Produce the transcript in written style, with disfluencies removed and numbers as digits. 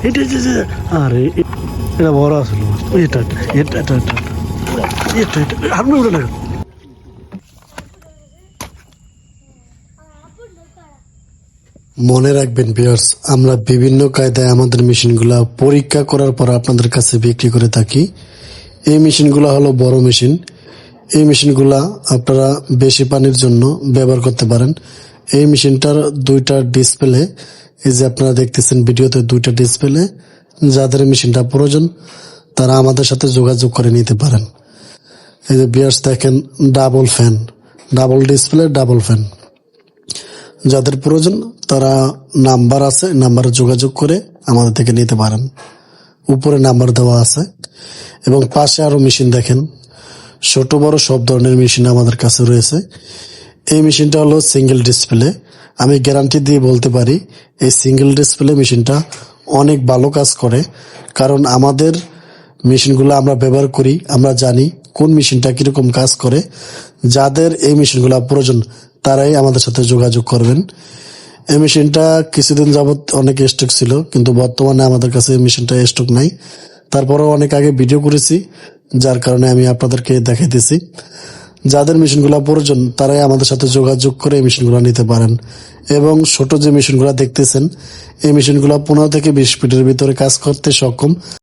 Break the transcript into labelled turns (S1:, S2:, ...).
S1: এটা আরে এটা বড় আসলো এটা এটা এটা এটা এটা এটা হারমে উঠে না। মনে রাখবেন ভিউয়ার্স, আমরা বিভিন্ন কায়দায় আমাদের মেশিনগুলা পরীক্ষা করার পর আপনাদের কাছে বিক্রি করে থাকি। এই মেশিনগুলা হলো বড় মেশিন। এই মেশিনগুলা আপনারা বেশি পানির জন্য ব্যবহার করতে পারেন। এই মেশিনটার দুইটা ডিসপ্লে, এই যে আপনারা দেখতেছেন ভিডিওতে দুইটা ডিসপ্লে। যাদের মেশিনটা প্রয়োজন তারা আমাদের সাথে যোগাযোগ করে নিতে পারেন। এই যে ভিউয়ার্স দেখেন, double fan, double display, double fan. যাদের প্রয়োজন তারা নাম্বার আছে, নাম্বারে যোগাযোগ করে আমাদের থেকে নিতে পারেন। উপরে নাম্বার দেওয়া আছে এবং পাশে আরো মেশিন দেখেন, ছোট বড় সব ধরনের মেশিন আমাদের কাছে রয়েছে। এই মেশিনটা হলো সিঙ্গেল ডিসপ্লে। আমি গ্যারান্টি দিয়ে বলতে পারি এই সিঙ্গেল ডিসপ্লে মেশিনটা অনেক ভালো কাজ করে, কারণ আমাদের মেশিনগুলো আমরা ব্যবহার করি, আমরা জানি কোন মেশিনটা কিরকম কাজ করে। যাদের এই মেশিনগুলো প্রয়োজন তারাই আমাদের সাথে যোগাযোগ করবেন। এই মেশিনটা কিছুদিন যাবত অনেক স্টক ছিল, কিন্তু বর্তমানে আমাদের কাছে এই মেশিনটা স্টক নাই। তারপরেও অনেক আগে ভিডিও করেছি, যার কারণে আমি আপনাদেরকে দেখাইতেছি। যাদের মেশিনগুলো প্রয়োজন তারাই আমাদের সাথে যোগাযোগ করে এই মেশিনগুলো নিতে পারেন। এবং ছোট যে মেশিনগুলো দেখতেছেন, এই মেশিনগুলো 15 থেকে 20 ফিটের ভিতরে কাজ করতে সক্ষম।